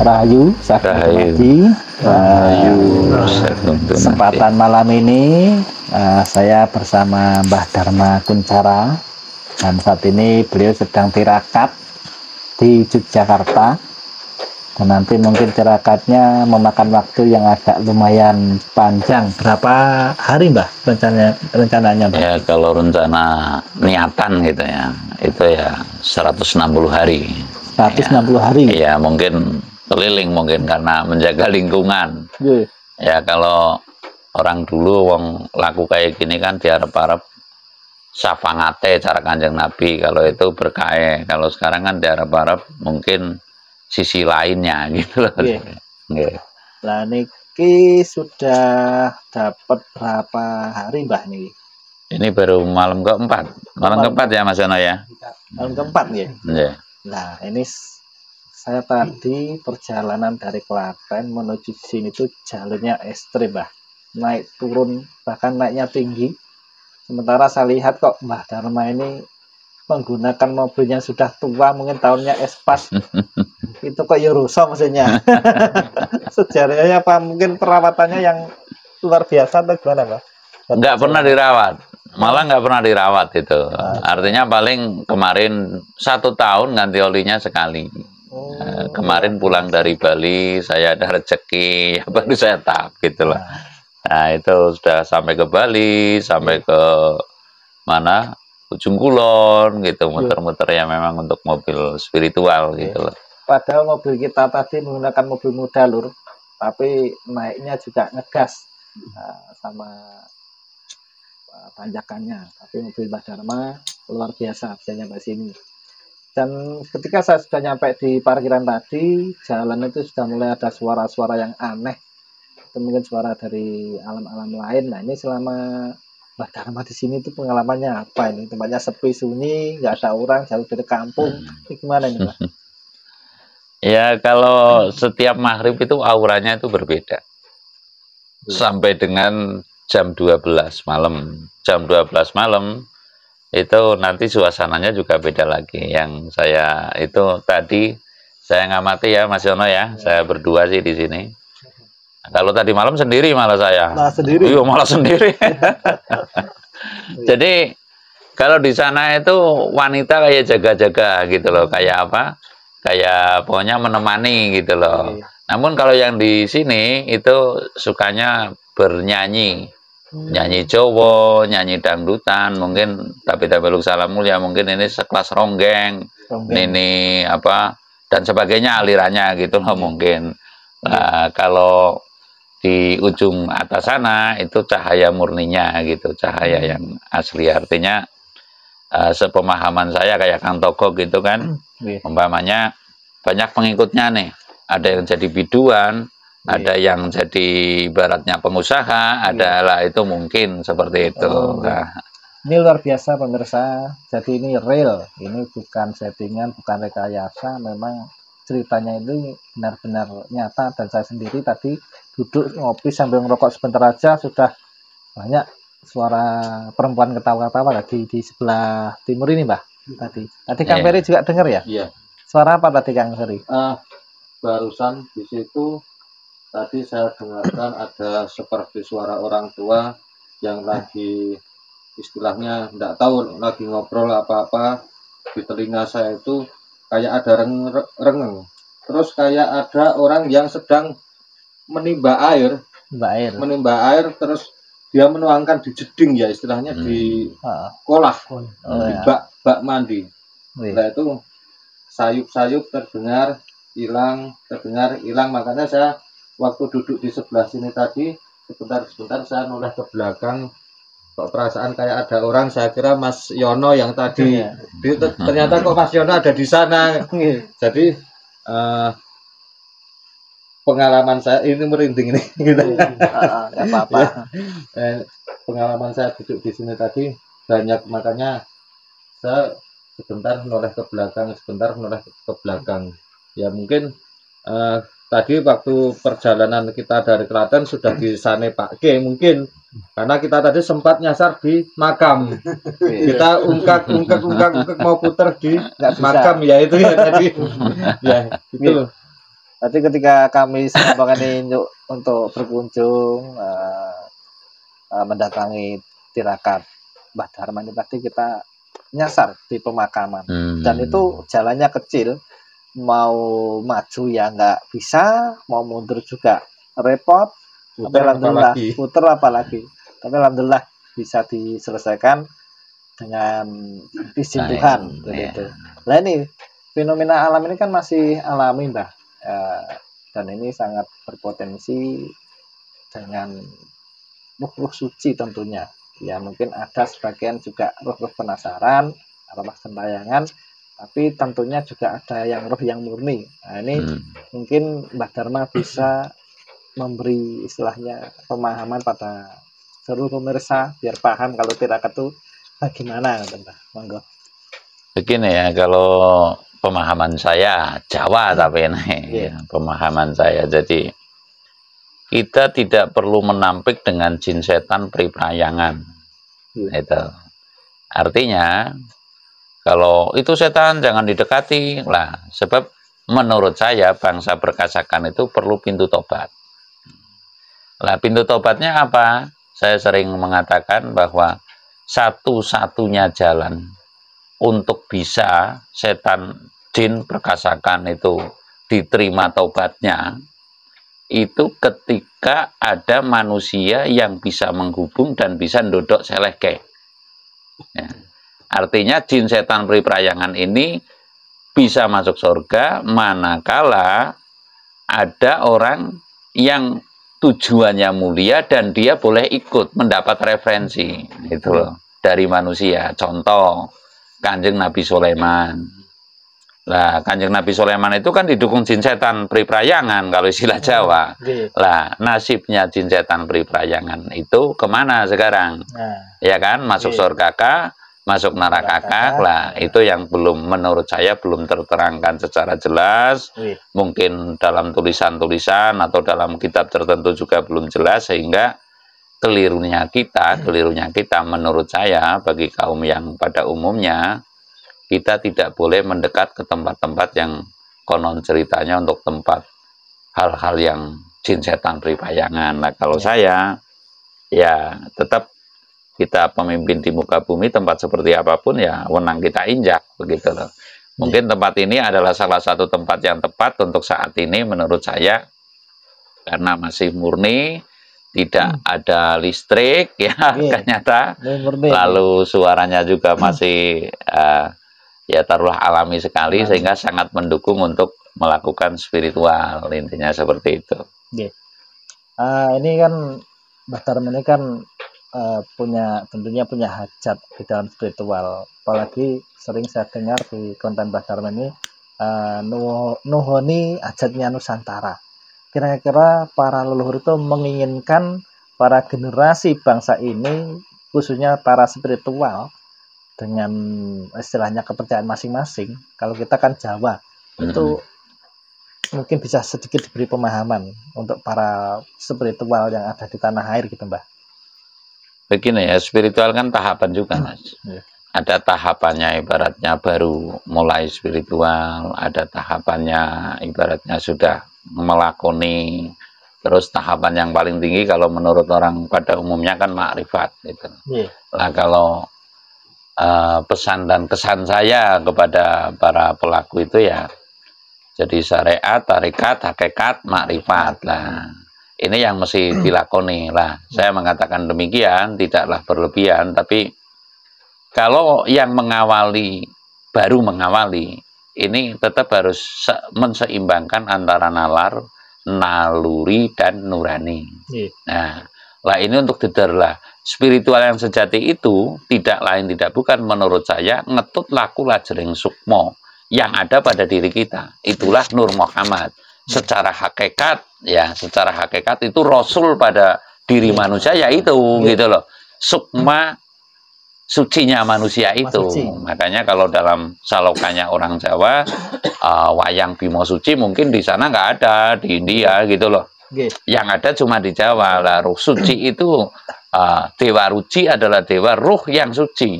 Rahayu, Rahayu. Kesempatan malam ini saya bersama Mbah Dharma Kunchara, dan saat ini beliau sedang tirakat di Yogyakarta, dan nanti mungkin tirakatnya memakan waktu yang agak lumayan panjang. Berapa hari Mbah rencananya Mbah? Ya kalau rencana niatan gitu ya, itu ya 160 hari. 160 hari? Ya mungkin keliling mungkin karena menjaga lingkungan. Ya kalau orang dulu wong laku kayak gini kan diarep-arep syafangate cara Kanjeng Nabi, kalau itu berkah. Kalau sekarang kan diarep-arep mungkin sisi lainnya gitu loh. Lah niki sudah dapat berapa hari Mbah nih? Ini baru malam keempat. Malam keempat ya Mas Yono ya? Malam keempat ya? Yeah. Nah ini saya tadi perjalanan dari Klaten menuju sini tuh jalurnya ekstrim Mbah, naik turun bahkan naiknya tinggi. Sementara saya lihat kok Mbah Dharma ini menggunakan mobilnya sudah tua, mungkin tahunnya Espas. Itu kok ya rusak maksudnya. Sejarahnya apa mungkin perawatannya yang luar biasa atau gimana Mbah? Nggak pernah dirawat, malah nggak pernah dirawat itu. Artinya paling kemarin 1 tahun ganti olinya sekali. Kemarin pulang dari Bali, saya ada rezeki, ya baru saya tap gitu loh. Nah itu sudah sampai ke Bali, sampai ke mana, Ujung Kulon gitu, muter-muter ya memang untuk mobil spiritual gitu loh. Padahal mobil kita tadi menggunakan mobil muda lur, tapi naiknya juga ngegas sama tanjakannya. Tapi mobil Mbah Dharma luar biasa bisa nyampe sini. Dan ketika saya sudah nyampe di parkiran tadi, jalan itu sudah mulai ada suara-suara yang aneh. Itu mungkin suara dari alam-alam lain. Nah ini selama Mbah Dharma di sini itu pengalamannya apa ini? Tempatnya sepi sunyi, nggak ada orang, jauh dari kampung. Ini gimana ini Mbah? Ya kalau setiap maghrib itu auranya itu berbeda. Sampai dengan jam 12 malam. Jam 12 malam itu nanti suasananya juga beda lagi. Yang saya itu tadi saya ngamati ya Mas Yono ya, saya berdua sih di sini. Kalau tadi malam sendiri malah saya. Sendiri? Iya malah sendiri. Jadi kalau di sana itu wanita kayak jaga-jaga gitu loh, kayak apa? Kayak pokoknya menemani gitu loh. Namun kalau yang di sini itu sukanya bernyanyi. Nyanyi Jawa, nyanyi dangdutan, mungkin tapi Beluk Salamul ya mungkin ini sekelas ronggeng, ini apa dan sebagainya alirannya gitu loh mungkin. Nah, kalau di ujung atas sana itu cahaya murninya gitu, cahaya yang asli, artinya sepemahaman saya kayak Kang Togo gitu kan, umpamanya banyak pengikutnya nih, ada yang jadi biduan, ada yang jadi ibaratnya pengusaha, adalah itu mungkin seperti itu. Nah, ini luar biasa pemirsa, jadi ini real, ini bukan settingan, bukan rekayasa, memang ceritanya ini benar-benar nyata. Dan saya sendiri tadi duduk ngopi sambil ngerokok sebentar aja sudah banyak suara perempuan ketawa-ketawa tadi di sebelah timur ini Mbah. Tadi Kang Ferry juga dengar ya? Iya. Suara apa tadi Kang Ferry? Barusan di situ tadi saya dengarkan ada seperti suara orang tua yang lagi istilahnya enggak tahu lagi ngobrol apa-apa. Di telinga saya itu kayak ada rengeng. Terus kayak ada orang yang sedang menimba air. Menimba air terus dia menuangkan di jeding ya istilahnya, di kolah, di bak mandi. Nah itu sayup-sayup terdengar hilang, makanya saya waktu duduk di sebelah sini tadi sebentar saya noleh ke belakang, kok perasaan kayak ada orang, saya kira Mas Yono yang tadi ternyata kok Mas Yono ada di sana. Jadi pengalaman saya ini merinding ini gitu. Nggak apa-apa. Pengalaman saya duduk di sini tadi banyak, makanya saya sebentar noleh ke belakang. Ya mungkin tadi waktu perjalanan kita dari Klaten sudah di Sane Pak K mungkin, karena kita tadi sempat nyasar di makam. Kita ungkak mau puter di makam ya itu ya tadi. Ya itu. Berarti ketika kami Rombongan ini untuk berkunjung mendatangi tirakat Mbah Dharma ini, tadi kita nyasar di pemakaman. Dan itu jalannya kecil, mau maju ya nggak bisa, mau mundur juga repot. Puter apalagi. Tapi alhamdulillah bisa diselesaikan dengan izin Tuhan begitu. Nah ini fenomena alam ini kan masih alami, Mbah, dan ini sangat berpotensi dengan ruh-ruh suci tentunya. Ya mungkin ada sebagian juga ruh-ruh penasaran, arwah sentayangan, tapi tentunya juga ada yang ruh yang murni. Nah ini mungkin Mbah Dharma bisa memberi istilahnya pemahaman pada seluruh pemirsa biar paham kalau tirakat itu bagaimana, Mbah. Monggo. Begini ya, kalau pemahaman saya Jawa tapi ini pemahaman saya, jadi kita tidak perlu menampik dengan jin setan priprayangan. Itu artinya kalau itu setan jangan didekati lah, sebab menurut saya bangsa Perkasakan itu perlu pintu tobat. Lah pintu tobatnya apa? Saya sering mengatakan bahwa satu-satunya jalan untuk bisa setan jin Perkasakan itu diterima tobatnya itu ketika ada manusia yang bisa menghubung dan bisa ndodok selehke. Ya. Artinya jin setan priprayangan ini bisa masuk surga manakala ada orang yang tujuannya mulia dan dia boleh ikut mendapat referensi itu loh dari manusia. Contoh Kanjeng Nabi Sulaiman. Lah Kanjeng Nabi Sulaiman itu kan didukung jin setan priprayangan kalau istilah Jawa. Lah nasibnya jin setan priprayangan itu kemana sekarang? Ya kan, masuk surga kah? Masuk neraka kah? Lah itu yang belum, menurut saya belum terterangkan secara jelas. Mungkin dalam tulisan-tulisan atau dalam kitab tertentu juga belum jelas, sehingga kelirunya kita menurut saya bagi kaum yang pada umumnya kita tidak boleh mendekat ke tempat-tempat yang konon ceritanya untuk tempat hal-hal yang jin setan priprayangan. Nah kalau saya ya tetap kita pemimpin di muka bumi, tempat seperti apapun ya wenang kita injak begitu loh. Mungkin tempat ini adalah salah satu tempat yang tepat untuk saat ini menurut saya, karena masih murni, tidak ada listrik ya ternyata, lalu suaranya juga masih ya taruhlah alami sekali, sehingga sangat mendukung untuk melakukan spiritual, intinya seperti itu. Ini kan Mbah Dharma ini kan tentunya punya hajat di dalam spiritual, apalagi sering saya dengar di konten Mbah Dharma ini nuhoni hajatnya Nusantara. Kira-kira para leluhur itu menginginkan para generasi bangsa ini, khususnya para spiritual, dengan istilahnya kepercayaan masing-masing. Kalau kita kan Jawa, itu mungkin bisa sedikit diberi pemahaman untuk para spiritual yang ada di tanah air gitu, Mbah. Begini ya, spiritual kan tahapan juga, Mas. Ada tahapannya ibaratnya baru mulai spiritual, ada tahapannya ibaratnya sudah melakoni, terus tahapan yang paling tinggi kalau menurut orang pada umumnya kan makrifat gitu. Lah kalau pesan dan kesan saya kepada para pelaku itu ya jadi syariat, tarekat, hakikat, makrifat lah. Ini yang mesti dilakoni lah. Saya mengatakan demikian tidaklah berlebihan, tapi kalau yang mengawali baru mengawali, ini tetap harus menseimbangkan antara nalar, naluri dan nurani. Nah, lah ini untuk dederlah. Spiritual yang sejati itu tidak lain tidak bukan menurut saya ngetut laku lajering sukmo yang ada pada diri kita. Itulah Nur Muhammad. Secara hakikat ya, secara hakikat itu Rasul pada diri manusia ya itu gitu loh. Sukma sucinya manusia itu. Makanya kalau dalam salokannya orang Jawa, wayang Bimo Suci mungkin di sana nggak ada, di India gitu loh. Yang ada cuma di Jawa. Lah ruh suci itu Dewa Ruci adalah dewa ruh yang suci.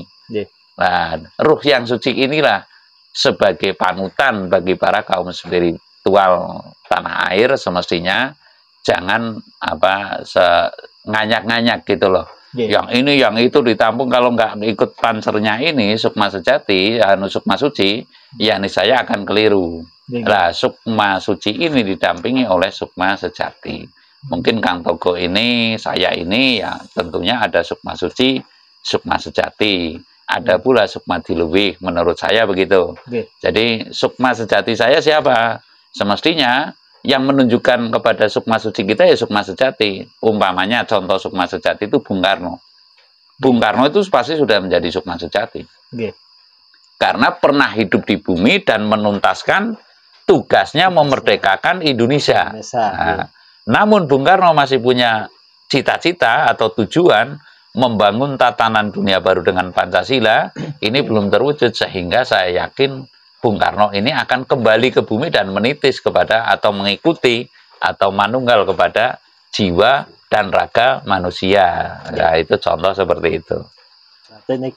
Nah, ruh yang suci inilah sebagai panutan bagi para kaum spiritual spiritual tanah air semestinya jangan nganyak-nganyak gitu loh. Yang ini yang itu ditampung, kalau nggak ikut pansernya ini sukma sejati, sukma suci, ya ini saya akan keliru. Lah sukma suci ini didampingi oleh sukma sejati. Mungkin Kang Togo ini, saya ini ya tentunya ada sukma suci, sukma sejati. Ada pula sukma diluwih, menurut saya begitu. Jadi sukma sejati saya siapa? Semestinya yang menunjukkan kepada sukma suci kita ya sukma sejati. Umpamanya contoh sukma sejati itu Bung Karno. Bung Karno itu pasti sudah menjadi sukma sejati. Karena pernah hidup di bumi dan menuntaskan tugasnya memerdekakan Indonesia. Nah, namun Bung Karno masih punya cita-cita atau tujuan membangun tatanan dunia baru dengan Pancasila. Ini belum terwujud, sehingga saya yakin Bung Karno ini akan kembali ke bumi dan menitis kepada atau mengikuti atau manunggal kepada jiwa dan raga manusia. Nah, itu contoh seperti itu. Berarti ini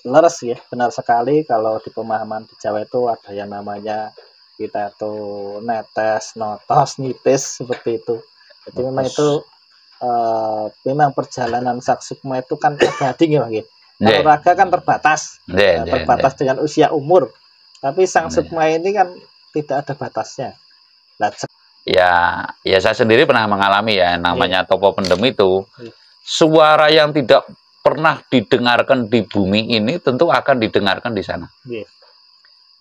leres ya, benar sekali kalau di pemahaman di Jawa itu ada yang namanya kita tuh netes, notos, nitis seperti itu. Jadi memang itu memang perjalanan sak sukma itu kan abadi ya, Pak. Kalau raga kan terbatas, terbatas dengan usia umur. Tapi sang sukma ini kan tidak ada batasnya. Nah, ya saya sendiri pernah mengalami ya namanya topo pendem itu. Suara yang tidak pernah didengarkan di bumi ini tentu akan didengarkan di sana.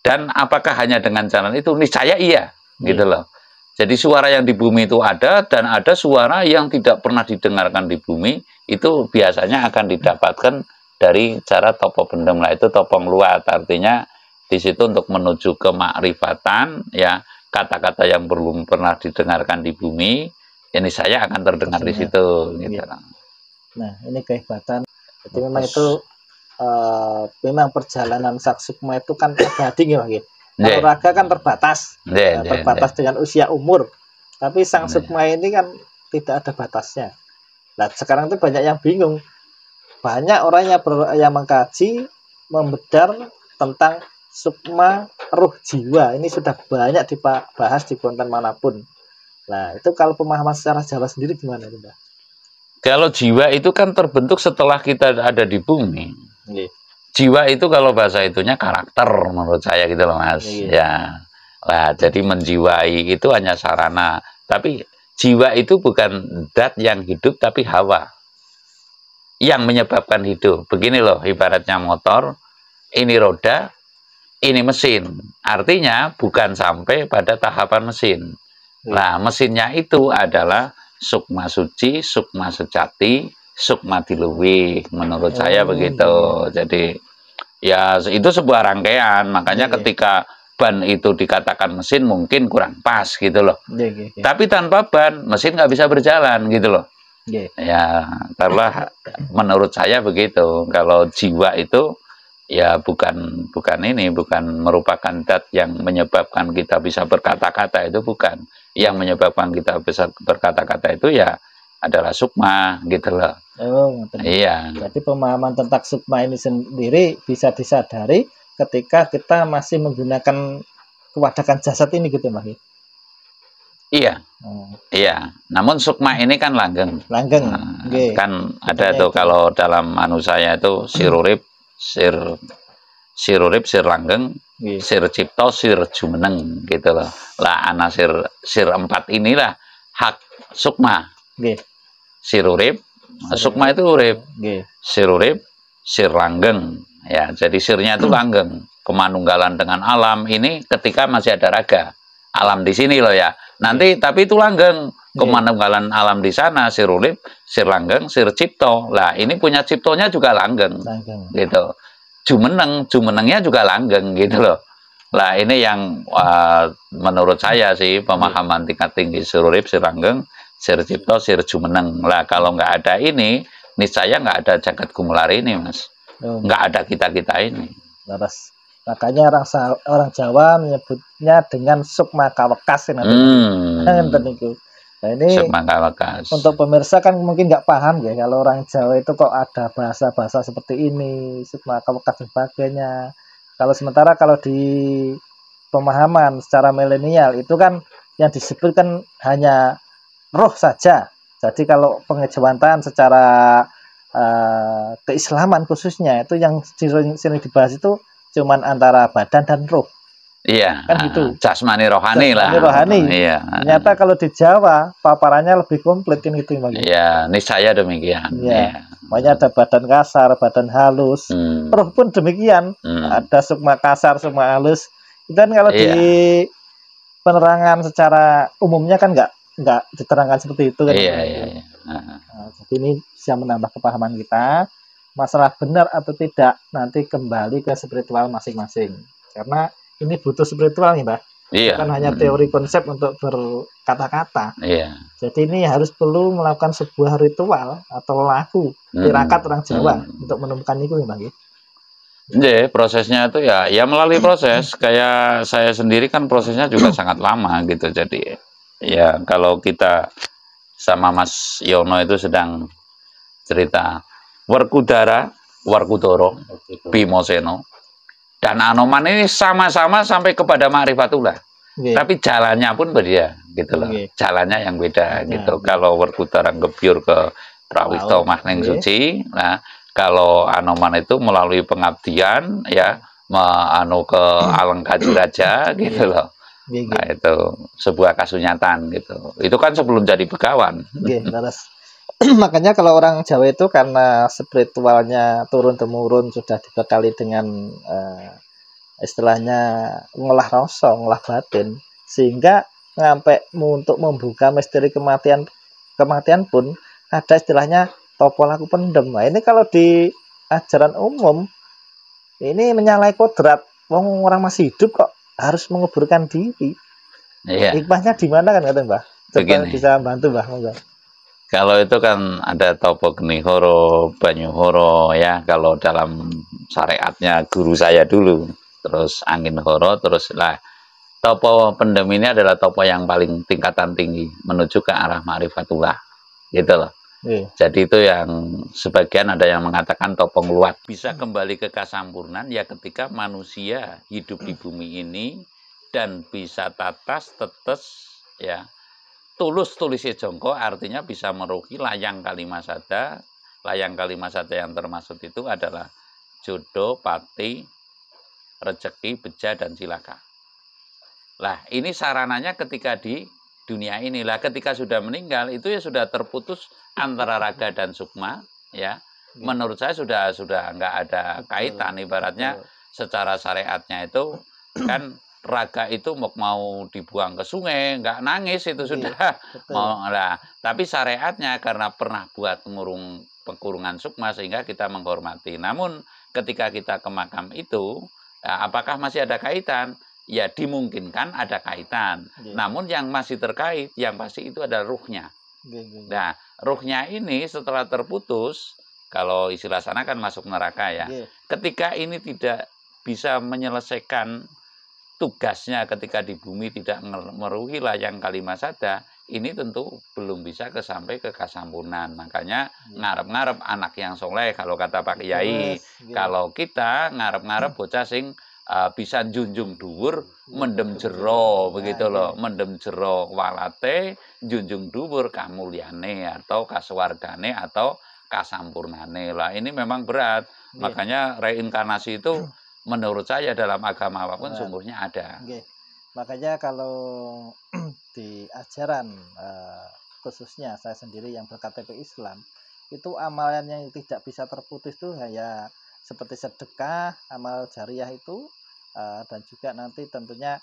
Dan apakah hanya dengan jalan itu? Niscaya iya, gitu loh. Jadi suara yang di bumi itu ada, dan ada suara yang tidak pernah didengarkan di bumi, itu biasanya akan didapatkan dari cara topo pendem. Lah itu topong luat, artinya di situ untuk menuju ke makrifatan, ya kata-kata yang belum pernah didengarkan di bumi, ini saya akan terdengar di situ. Gitu. Nah, ini kehebatan. Jadi memang itu memang perjalanan sak sukma itu kan abadi ya, Pak. Kalau raga kan terbatas, terbatas dengan usia umur. Tapi sang sukma ini kan tidak ada batasnya. Nah, sekarang itu banyak yang bingung. Banyak orang yang mengkaji, membedar tentang sukma ruh jiwa. Ini sudah banyak dibahas di konten manapun. Nah, itu kalau pemahaman secara Jawa sendiri gimana, Mbak? Kalau jiwa itu kan terbentuk setelah kita ada di bumi. Jiwa itu kalau bahasa itunya karakter menurut saya gitu loh, Mas. Ya. Lah, jadi menjiwai itu hanya sarana. Tapi jiwa itu bukan zat yang hidup, tapi hawa yang menyebabkan hidup. Begini loh, ibaratnya motor, ini roda, ini mesin. Artinya bukan sampai pada tahapan mesin. Nah, mesinnya itu adalah sukma suci, sukma sejati, sukma diluwih. Menurut saya begitu. Jadi ya itu sebuah rangkaian. Makanya ketika ban itu dikatakan mesin mungkin kurang pas gitu loh. Tapi tanpa ban mesin nggak bisa berjalan gitu loh. Ya, karena menurut saya begitu. Kalau jiwa itu ya bukan merupakan zat yang menyebabkan kita bisa berkata-kata, itu bukan. Yang menyebabkan kita bisa berkata-kata itu ya adalah sukma gitu loh. Iya. Jadi pemahaman tentang sukma ini sendiri bisa disadari ketika kita masih menggunakan kewadakan jasad ini gitu, Mas. Iya. Iya. Namun sukma ini kan langgeng. Langgeng. Kan ada tuh kalau dalam anu saya itu sirurip, sir langgeng, sir cipto, sir jumeneng gitu loh. Lah ana sir 4 inilah hak sukma. Sir urip, sukma itu urip. Sir urip, sir langgeng. Ya, jadi sirnya itu langgeng. Kemanunggalan dengan alam ini ketika masih ada raga. Alam di sini loh ya. Nanti tapi itu langgeng. Kemanunggalan alam di sana, sir urip, sir langgeng, sir cipto. Lah ini punya ciptonya juga langgeng. Gitu. Jumenengnya juga langgeng gitu loh. Lah ini yang menurut saya sih pemahaman tingkat tinggi sir urip, sir langgeng, sir cipto, sir jumeneng. Lah kalau nggak ada ini, niscaya nggak ada jagat gumular ini, Mas. Nggak ada kita-kita ini. Laras. Makanya orang Jawa menyebutnya dengan sukma kawekas. Nah ini sukma kawekas. Untuk pemirsa kan mungkin nggak paham ya kalau orang Jawa itu kok ada bahasa-bahasa seperti ini, sukma kawekas dan sebagainya. Kalau sementara kalau di pemahaman secara milenial itu kan yang disebutkan hanya roh saja. Jadi kalau pengejawantahan secara keislaman khususnya itu yang sering dibahas itu cuman antara badan dan roh. Iya, Kan gitu. jasmani rohani lah. Rohani. Iya. Ternyata kalau di Jawa paparannya lebih komplit kan gitu Bang. Iya, niscaya demikian. Iya. Makanya ada badan kasar, badan halus. Roh pun demikian. Ada sukma kasar, sukma halus. Dan kalau di penerangan secara umumnya kan nggak diterangkan seperti itu kan. Iya. Nah, jadi ini bisa menambah kepahaman kita. Masalah benar atau tidak nanti kembali ke spiritual masing-masing. Karena ini butuh spiritual nih, Mbak. Iya. Bukan hanya teori konsep untuk berkata-kata. Iya. Jadi ini harus perlu melakukan sebuah ritual atau laku, tirakat orang Jawa untuk menemukan itu nih, Bang. Jadi prosesnya itu ya melalui proses. Kayak saya sendiri kan prosesnya juga sangat lama gitu. Jadi ya kalau kita sama Mas Yono itu sedang cerita Werkudara, Werkudara, Bimoseno dan Anoman ini sama-sama sampai kepada Ma'rifatullah. Tapi jalannya pun beda gitu loh. Jalannya yang beda gitu. Kalau Werkudara ngebyur ke Prawito Mahning Suci, nah kalau Anoman itu melalui pengabdian ya ke Alengkaji Raja gitu loh. Nah itu sebuah kasunyatan gitu. Itu kan sebelum jadi begawan. Makanya kalau orang Jawa itu karena spiritualnya turun-temurun sudah dibekali dengan istilahnya ngolah rasa, ngolah batin, sehingga sampai untuk membuka misteri kematian pun ada istilahnya topo laku pendem. Nah, ini kalau di ajaran umum ini menyalahi kodrat. Wong orang masih hidup kok harus menguburkan diri. Iya. Hikmahnya di mana kan kata Mbah? Coba bisa bantu Mbah. Kalau itu kan ada topo geni horo, banyu horo ya. Kalau dalam syariatnya guru saya dulu, terus angin horo, terus lah topo pendem ini adalah topo yang paling tingkatan tinggi menuju ke arah ma'rifatullah, gitu loh. Jadi itu yang sebagian ada yang mengatakan topo ngeluat. Bisa kembali ke kasampurnan ya ketika manusia hidup di bumi ini dan bisa tatas, tetes, ya tulus tulisi jongko artinya bisa merugi layang kalimasada. Layang kalimasada yang termasuk itu adalah jodoh, pati, rezeki, beja, dan cilaka. Lah ini sarananya ketika di dunia inilah, ketika sudah meninggal itu ya sudah terputus antara raga dan sukma ya. Menurut saya sudah nggak ada kaitan, ibaratnya secara syariatnya itu kan raga itu mau dibuang ke sungai nggak nangis itu sudah mau lah, tapi syariatnya karena pernah buat pengurungan sukma sehingga kita menghormati. Namun ketika kita ke makam itu ya, apakah masih ada kaitan? Ya dimungkinkan ada kaitan. Namun yang masih terkait yang pasti itu adalah ruhnya. Nah ruhnya ini setelah terputus, kalau istilah sana kan masuk neraka ya. Ketika ini tidak bisa menyelesaikan tugasnya ketika di bumi, tidak meruhi layang kalimasada, ini tentu belum bisa sampai ke kasampurnan. Makanya ngarep-ngarep anak yang soleh kalau kata Pak Kiai. Kalau kita ngarep-ngarep bocah sing bisa junjung dhuwur mendem jero begitu loh, mendem jero walate junjung dhuwur kamulyane atau kasuwargane atau kasampurnane. Lah ini memang berat. Makanya reinkarnasi itu menurut saya dalam agama apapun sungguhnya ada. Makanya kalau di ajaran khususnya saya sendiri yang berKTP Islam itu amalan yang tidak bisa terputus itu ya seperti sedekah, amal jariah itu dan juga nanti tentunya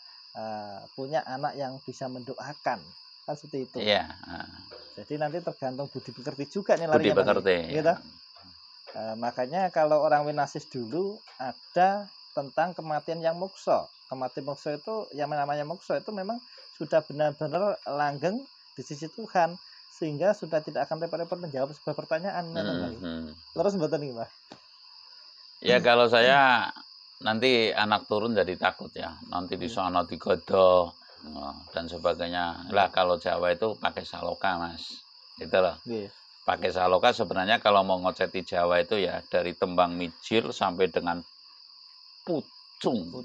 punya anak yang bisa mendoakan kan seperti itu. Iya. Jadi nanti tergantung budi pekerti juga nih budi pekerti. Gitu. Makanya kalau orang Winasis dulu ada tentang kematian yang mokso. Kematian mokso itu yang namanya mokso itu memang sudah benar-benar langgeng di sisi Tuhan sehingga sudah tidak akan repot-repot menjawab sebuah pertanyaan. Terus betul nih Mbak. Ya kalau saya nanti anak turun jadi takut ya, nanti di sana digodok dan sebagainya. Lah kalau Jawa itu pakai saloka Mas, gitu loh. Pakai saloka sebenarnya kalau mau ngoceti Jawa itu ya dari tembang mijil sampai dengan pucung.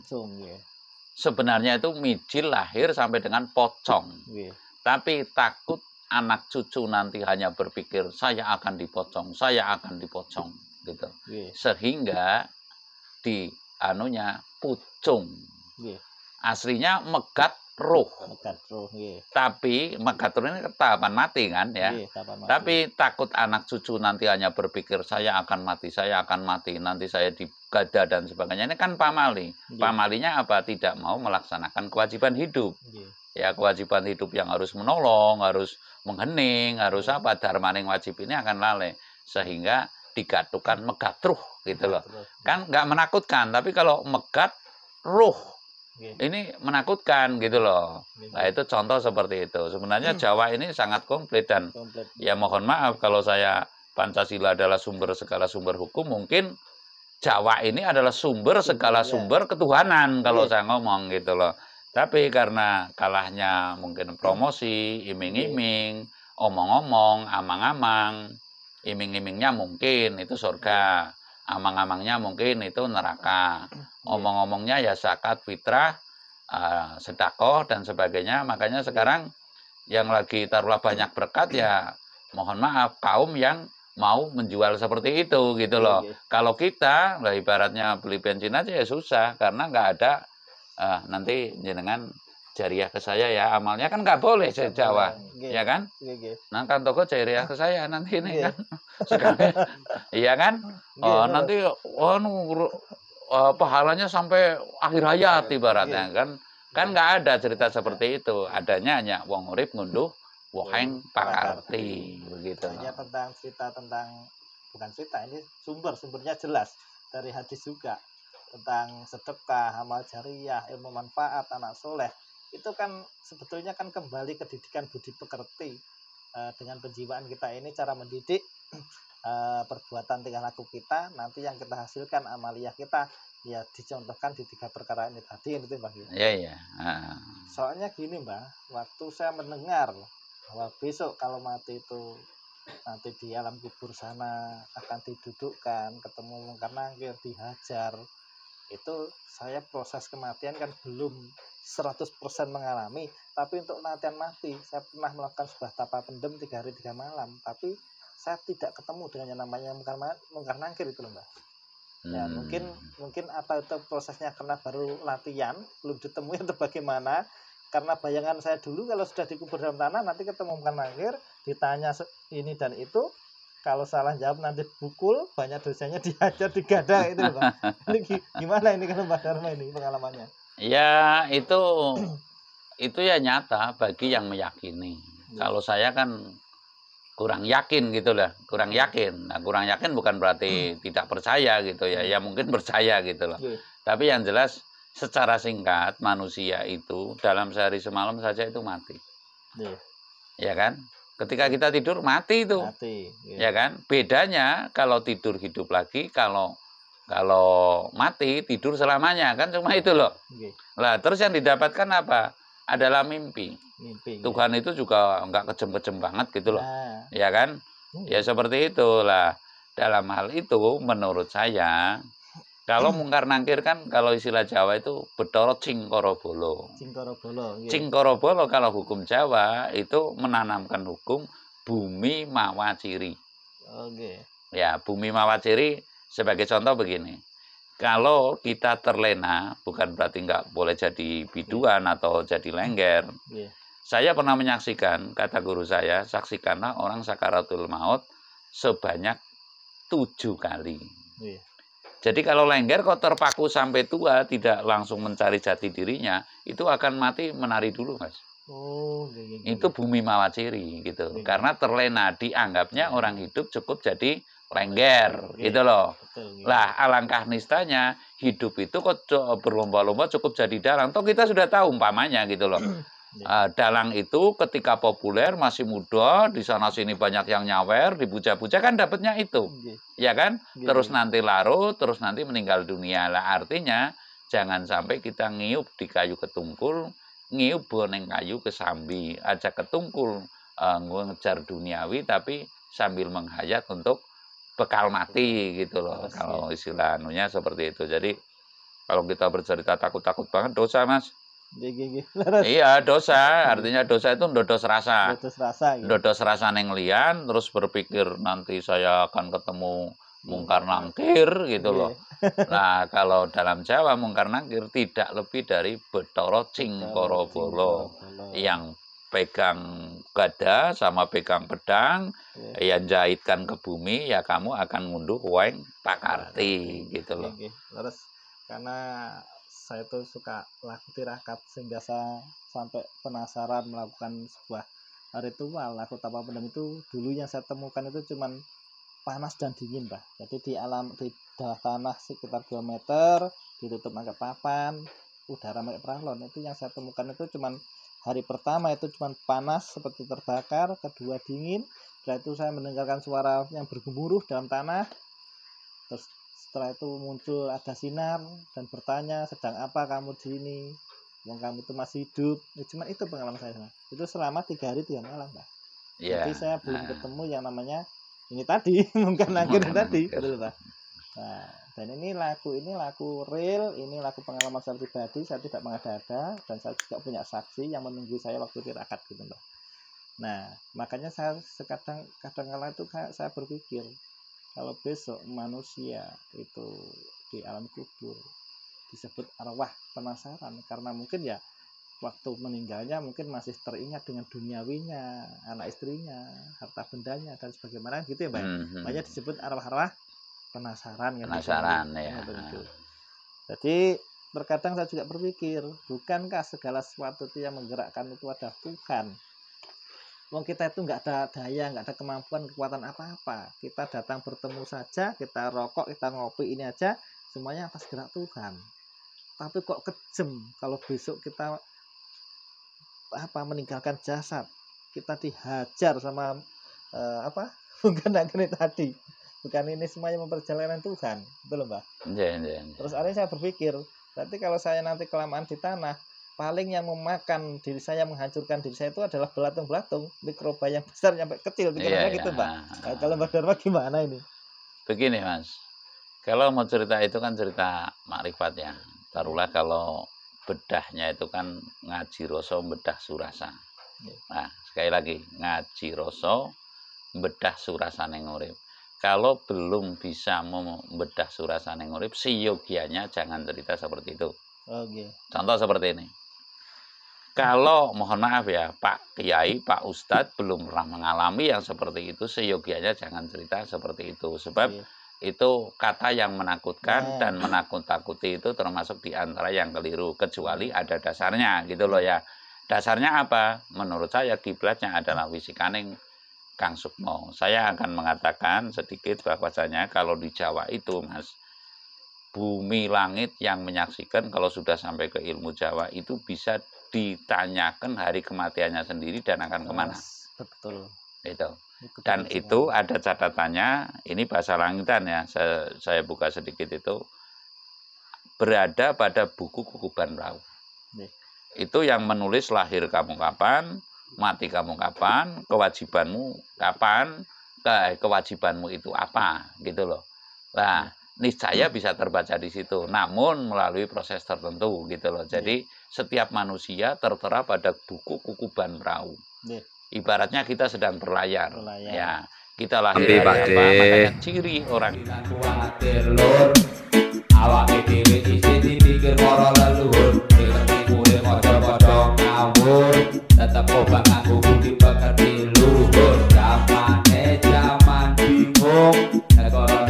sebenarnya itu mijil lahir sampai dengan pocong. Nggih. Tapi takut anak cucu nanti hanya berpikir saya akan dipocong, saya akan dipocong gitu. Nggih. Sehingga di anunya pucung. Nggih. Aslinya megat ruh. Megat ruh, nggih. Tapi megat ruh ini tahapan mati kan ya. Nggih, tahapan mati. Tapi takut anak cucu nanti hanya berpikir saya akan mati, nanti saya digada dan sebagainya. Ini kan pamali. Nggih. Pamalinya apa? Tidak mau melaksanakan kewajiban hidup. Nggih. Ya kewajiban hidup yang harus menolong, harus menghening, harus apa, darmaning wajib ini akan lalai. Sehingga digatukan megat ruh gitu loh. Kan nggak menakutkan, tapi kalau megat ruh ini menakutkan gitu loh. Nah itu contoh seperti itu. Sebenarnya Jawa ini sangat komplit dan ya mohon maaf kalau saya Pancasila adalah sumber segala sumber hukum, mungkin Jawa ini adalah sumber segala sumber ketuhanan kalau saya ngomong gitu loh. Tapi karena kalahnya mungkin promosi, iming-iming, omong-omong, amang-amang, iming-imingnya mungkin itu surga, amang-amangnya mungkin itu neraka, omong-omongnya ya zakat, fitrah, sedekah dan sebagainya. Makanya sekarang yang lagi taruhlah banyak berkat ya mohon maaf kaum yang mau menjual seperti itu gitu loh. Kalau kita lah ibaratnya beli bensin aja ya susah karena nggak ada nanti jenengan jariah ke saya ya, amalnya kan nggak boleh saya Jawa, ya kan? Nah kan toko jariah ke saya nanti ini kan, sekarang, iya kan? Nanti pahalanya sampai akhir hayat ibaratnya kan nggak ada cerita seperti itu, adanya hanya wong urip ngunduh woheng pakarti begitu. Hanya tentang cerita tentang bukan cerita ini sumbernya jelas dari hadis juga. Tentang sedekah, amal jariah, ilmu manfaat, anak soleh, itu kan sebetulnya kan kembali ke didikan budi pekerti. Dengan penjiwaan kita ini cara mendidik perbuatan tingkah laku kita, nanti yang kita hasilkan amaliyah kita ya dicontohkan di 3 perkara ini tadi itu Mbak. Iya. Soalnya gini Mbak, waktu saya mendengar bahwa besok kalau mati itu nanti di alam kubur sana akan didudukkan, ketemu mungkar nakir, dihajar. Itu saya proses kematian kan belum 100% mengalami, tapi untuk latihan mati saya pernah melakukan sebuah tapa pendem 3 hari 3 malam, tapi saya tidak ketemu dengan yang namanya mungkar nakir itu loh Mbak. Ya mungkin atau itu prosesnya karena baru latihan belum ditemui atau bagaimana, karena bayangan saya dulu kalau sudah dikubur dalam tanah nanti ketemu mungkar nakir, ditanya ini dan itu, kalau salah jawab nanti pukul, banyak dosanya dihajar, digada itu loh Pak. Ini gimana ini kalau Mbak Dharma ini pengalamannya? Ya itu ya nyata bagi yang meyakini. Kalau saya kan kurang yakin gitu lah, kurang yakin. Nah, kurang yakin bukan berarti tidak percaya gitu ya. Ya mungkin percaya gitu loh. Tapi yang jelas secara singkat manusia itu dalam sehari semalam saja itu mati. Ya kan? Ketika kita tidur mati itu, ya kan? Bedanya kalau tidur hidup lagi, kalau mati tidur selamanya kan cuma itu loh. Lah terus yang didapatkan apa? Adalah mimpi. Tuhan itu juga nggak kejem-kejem banget gitu loh, ya kan? Ya seperti itulah. Dalam hal itu menurut saya kalau mungkar nakir kan kalau istilah Jawa itu Bathara Cingkarabala. Cingkarabala kalau hukum Jawa itu menanamkan hukum bumi mawa ciri. Ya, bumi mawa ciri sebagai contoh begini. Kalau kita terlena, bukan berarti nggak boleh jadi biduan atau jadi lengger. Saya pernah menyaksikan, kata guru saya, saksikanlah orang sakaratul maut sebanyak 7 kali. Jadi kalau lengger kok terpaku sampai tua, tidak langsung mencari jati dirinya, itu akan mati menari dulu, Mas. Itu bumi mawa ciri gitu. Karena terlena, dianggapnya orang hidup cukup jadi lengger gitu loh. Lah alangkah nistanya hidup itu kok berlomba-lomba cukup jadi dalang. Toh kita sudah tahu umpamanya gitu loh. Dalang itu ketika populer masih muda, di sana sini banyak yang nyawer, dipuja-puja kan dapatnya itu. Ya kan? Terus nanti larut, terus nanti meninggal dunia. Lah artinya jangan sampai kita ngiup di kayu ketungkul, ngiup boneng kayu kesambi, aja ketungkul ngejar duniawi tapi sambil menghayat untuk bekal mati gitu loh. Kalau istilah anunya seperti itu. Jadi Kalau kita bercerita takut-takut banget dosa, Mas. Nggih. Iya, dosa. Artinya dosa itu ndodos rasa. Ndodos rasa gitu. Ndodos rasa neng lian, terus berpikir nanti saya akan ketemu mungkar nangkir gitu loh. Nah, kalau dalam Jawa mungkar nangkir tidak lebih dari Bathara Cingkarabala yang pegang gada sama pegang pedang, yang jahitkan ke bumi, ya kamu akan ngunduh weng pakarti gitu loh. Terus karena saya tuh suka laku tirakat sehingga saya sampai penasaran melakukan sebuah ritual laku tapa pendem itu. Dulu yang saya temukan itu cuman panas dan dingin, Mbah. Jadi di bawah tanah sekitar 2 meter, ditutup pakai papan, udara pakai pralon. Itu yang saya temukan itu cuman hari pertama itu cuman panas seperti terbakar, kedua dingin. Setelah itu saya mendengarkan suara yang bergemuruh dalam tanah. Terus setelah itu muncul ada sinar dan bertanya, sedang apa kamu di sini? Yang kamu itu masih hidup. Ya, cuman itu pengalaman saya. Itu selama 3 hari 3 malam, Mbah. Jadi saya belum ketemu yang namanya ini tadi, mungkin akhirnya tadi, betul, Pak. Nah, dan ini laku real, ini laku pengalaman saya pribadi, saya tidak mengada-ada, dan saya juga punya saksi yang menunggu saya waktu tirakat gitu, Mbak. Nah, makanya saya kadang-kala itu saya berpikir, kalau besok manusia itu di alam kubur disebut arwah penasaran, karena mungkin ya waktu meninggalnya mungkin masih teringat dengan duniawinya, anak istrinya, harta bendanya dan sebagaimana gitu ya, Mbak. Makanya disebut arwah-arwah penasaran. Penasaran kan, ya. Begitu. Jadi terkadang saya juga berpikir, bukankah segala sesuatu itu yang menggerakkan itu adalah Tuhan? Wong kita itu nggak ada daya, nggak ada kemampuan, kekuatan apa-apa. Kita datang bertemu saja, kita rokok, kita ngopi ini aja, semuanya atas gerak Tuhan. Tapi kok kejem kalau besok kita meninggalkan jasad, kita dihajar sama bukan ini tadi, bukan ini semuanya memperjalanan Tuhan, betul, Mbak? Terus akhirnya saya berpikir, berarti kalau saya nanti kelamaan di tanah, paling yang memakan diri saya, menghancurkan diri saya itu adalah belatung-belatung, mikroba yang besar sampai kecil, pikirannya gitu, Mbak. Nah, kalau Mbak Dharma gimana ini? Begini, Mas, kalau mau cerita itu kan cerita makrifat ya. Taruhlah kalau bedahnya itu kan ngaji rasa bedah surasa. Nah, sekali lagi ngaji rasa bedah surasa neng urip. Kalau belum bisa membedah surasa neng urip, siyogianya jangan cerita seperti itu. Contoh seperti ini. Kalau mohon maaf ya, Pak Kiai, Pak Ustadz belum pernah mengalami yang seperti itu, seyogianya jangan cerita seperti itu. Sebab itu kata yang menakutkan dan menakut-takuti itu termasuk di antara yang keliru, kecuali ada dasarnya gitu loh ya. Dasarnya apa? Menurut saya kiblatnya adalah wisikaning Kang Sukmo. Saya akan mengatakan sedikit bahwasanya kalau di Jawa itu, Mas, bumi langit yang menyaksikan kalau sudah sampai ke ilmu Jawa itu bisa ditanyakan hari kematiannya sendiri dan akan kemana. Betul. Itu. Dan itu ada catatannya, ini bahasa langitan ya, saya buka sedikit itu, berada pada buku Kukuban Perahu. Itu yang menulis lahir kamu kapan, mati kamu kapan, kewajibanmu kapan, kewajibanmu itu apa, gitu loh. Nah, niscaya bisa terbaca di situ, namun melalui proses tertentu, gitu loh. Jadi setiap manusia tertera pada buku Kukuban Perahu. Ibaratnya kita sedang berlayar. Ya, kita lahir dari apa? Makanya ciri orang awak dhewe isih dipikir para leluhur, kuwi padha-padha ngawur, tetep obah nganggo budi pekerti luhur, zaman bingung, negara